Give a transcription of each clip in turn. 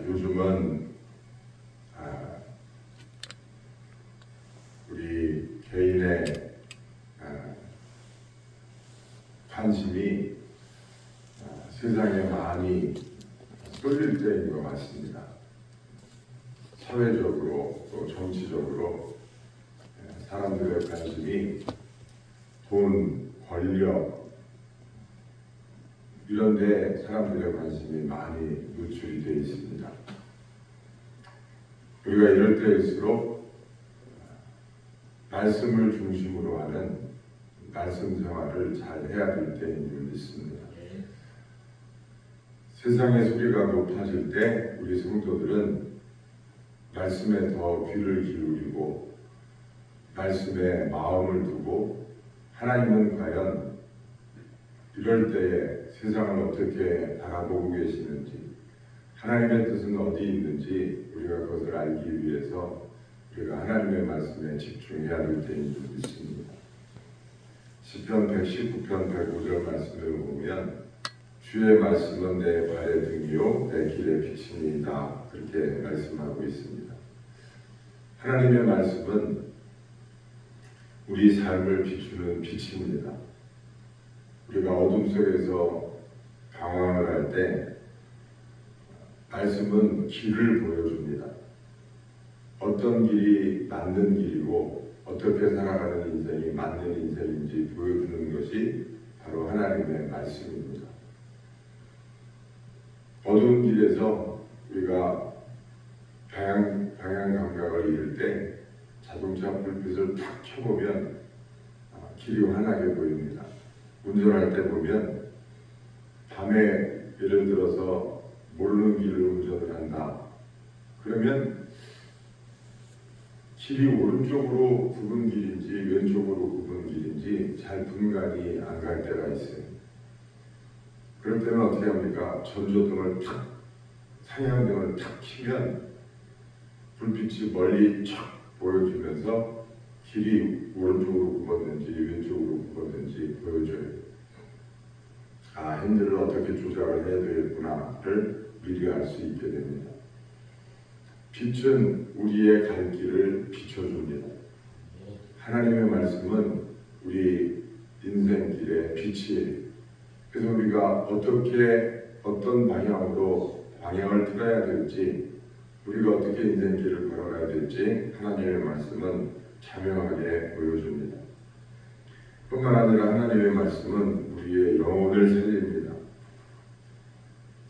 요즘은 우리 개인의 관심이 세상에 많이 쏠릴 때인 것 같습니다. 사회적으로 또 정치적으로 사람들의 관심이 돈, 권력 이런 데 사람들의 관심이 많이 노출이 되어 있습니다. 우리가 이럴 때일수록 말씀을 중심으로 하는 말씀 생활을 잘 해야 될 때인 줄 믿습니다. 세상의 소리가 높아질 때 우리 성도들은 말씀에 더 귀를 기울이고 말씀에 마음을 두고 하나님은 과연 이럴 때에 세상을 어떻게 바라보고 계시는지 하나님의 뜻은 어디 있는지 우리가 그것을 알기 위해서 우리가 하나님의 말씀에 집중해야 될 때인 줄 믿습니다. 시편 119편 105절 말씀을 보면 주의 말씀은 내 발의 등이요 내 길의 빛이니이다 그렇게 말씀하고 있습니다. 하나님의 말씀은 우리 삶을 비추는 빛입니다. 우리가 어둠 속에서 방황을 할 때 말씀은 길을 보여줍니다. 어떤 길이 맞는 길이고 어떻게 살아가는 인생이 맞는 인생인지 보여주는 것이 바로 하나님의 말씀입니다. 어두운 길에서 우리가 방향 감각을 잃을 때 자동차 불빛을 탁 켜보면 길이 환하게 보입니다. 운전할 때 보면 밤에 예를 들어서 모르는 길을 운전을 한다. 그러면 길이 오른쪽으로 굽은 길인지 왼쪽으로 굽은 길인지 잘 분간이 안 갈 때가 있어요. 그럴 때는 어떻게 합니까? 전조등을 탁, 상향등을 탁 켜면 불빛이 멀리 촥 보여주면서 길이 오른쪽으로 굽었는지 왼쪽으로 굽었는지 보여줘요. 핸들을 어떻게 조작을 해야 되겠구나를 미리 알 수 있게 됩니다. 빛은 우리의 갈 길을 비춰줍니다. 하나님의 말씀은 우리 인생길의 빛이에요. 그래서 우리가 어떤 방향으로 방향을 틀어야 될지 우리가 어떻게 인생길을 걸어가야 될지 하나님의 말씀은 자명하게 보여줍니다. 뿐만 아니라 하나님의 말씀은 우리의 영혼을 살립니다.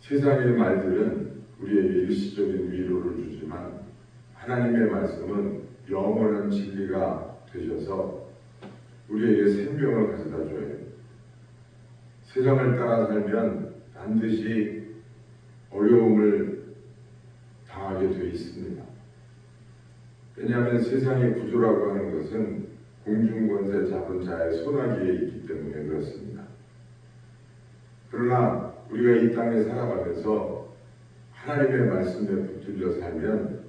세상의 말들은 우리에게 일시적인 위로를 주지만 하나님의 말씀은 영원한 진리가 되셔서 우리에게 생명을 가져다 줘요. 세상을 따라 살면 반드시 어려움을 당하게 되어 있습니다. 왜냐하면 세상의 구조라고 하는 것은 공중권세 잡은 자의 손아귀에 있기 때문에 그렇습니다. 그러나 우리가 이 땅에 살아가면서 하나님의 말씀에 붙들려 살면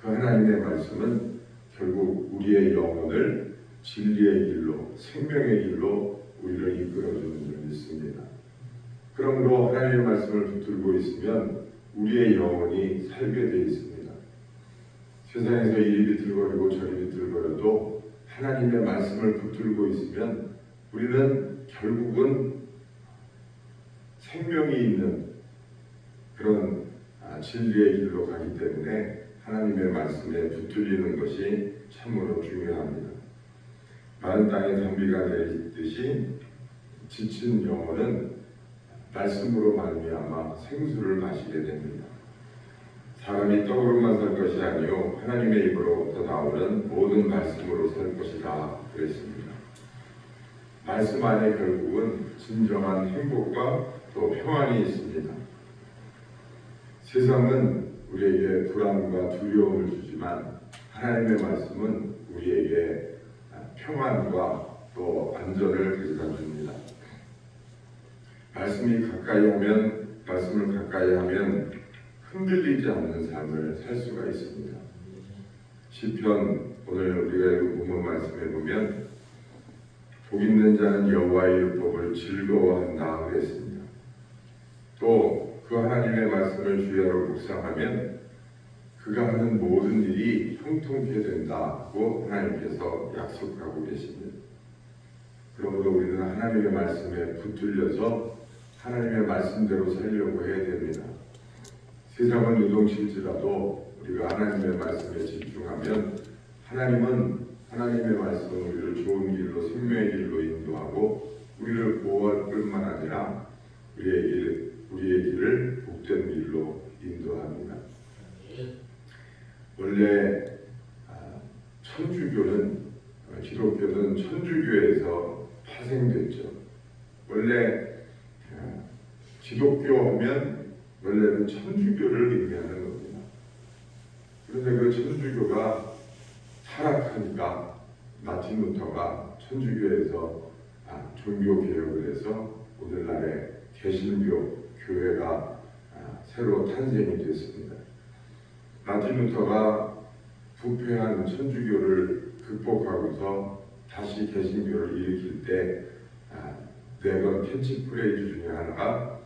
그 하나님의 말씀은 결국 우리의 영혼을 진리의 길로 생명의 길로 우리를 이끌어주는 줄 믿습니다. 그러므로 하나님의 말씀을 붙들고 있으면 우리의 영혼이 살게 되어 있습니다. 세상에서 이리 비틀거리고 저리 비틀거려도 하나님의 말씀을 붙들고 있으면 우리는 결국은 생명이 있는 그런 진리의 길로 가기 때문에 하나님의 말씀에 붙들리는 것이 참으로 중요합니다. 마른 땅에 단비가 내리듯이 지친 영혼은 말씀으로 말미암아 생수를 마시게 됩니다. 사람이 떡으로만 살 것이 아니요 하나님의 입으로부터 나오는 모든 말씀으로 살 것이다 그랬습니다. 말씀 안에 결국은 진정한 행복과 또 평안이 있습니다. 세상은 우리에게 불안과 두려움을 주지만 하나님의 말씀은 우리에게 평안과 또 안전을 가져다 줍니다. 말씀을 가까이 하면 흔들리지 않는 삶을 살 수가 있습니다. 시편 오늘 우리가 읽은 본문 말씀에 보면 복 있는 자는 여호와의 율법을 즐거워한다 그랬습니다. 또 그 하나님의 말씀을 주야로 묵상하면 그가 하는 모든 일이 형통케 된다고 하나님께서 약속하고 계십니다. 그러므로 우리는 하나님의 말씀에 붙들려서 하나님의 말씀대로 살려고 해야 됩니다. 세상은 요동칠지라도 우리가 하나님의 말씀에 집중하면 하나님은 하나님의 말씀은 우리를 좋은 길로 생명의 길로 인도하고 우리를 보호할 뿐만 아니라 우리의 길을 복된 길로 인도합니다. 원래 천주교는 기독교는 천주교에서 파생됐죠. 원래 기독교 하면 원래는 천주교를 의미하는 겁니다. 그런데 그 천주교가 타락하니까 마틴 루터가 천주교에서 종교 개혁을 해서 오늘날의 개신교 교회가 새로 탄생이 됐습니다. 마틴 루터가 부패한 천주교를 극복하고서 다시 개신교를 일으킬 때 내건 캐치프레이즈 중에 하나가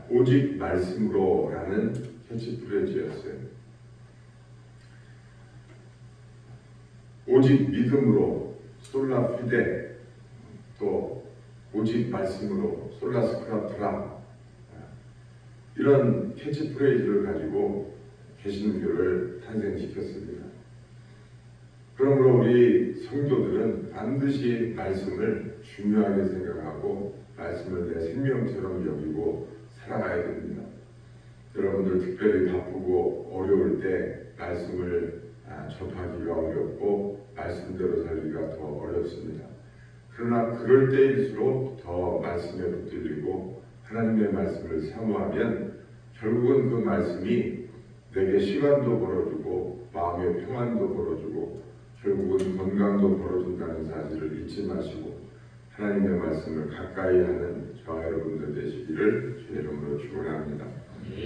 오직 말씀으로라는 캐치프레이즈였어요. 오직 믿음으로 솔라 피데, 또 오직 말씀으로 솔라 스크라트라, 이런 캐치프레이즈를 가지고 개신교를 탄생시켰습니다. 그러므로 우리 성도들은 반드시 말씀을 중요하게 생각하고 말씀을 내 생명처럼 여기고 살아가야 됩니다. 여러분들 특별히 바쁘고 어려울 때 말씀을 접하기가 어렵고 말씀대로 살기가 더 어렵습니다. 그러나 그럴 때일수록 더 말씀에 붙들리고 하나님의 말씀을 사모하면 결국은 그 말씀이 내게 시간도 벌어주고 마음의 평안도 벌어주고 결국은 건강도 벌어준다는 사실을 잊지 마시고 하나님의 말씀을 가까이 하는 저와 여러분들 되시기를 주의 이름으로 축원합니다.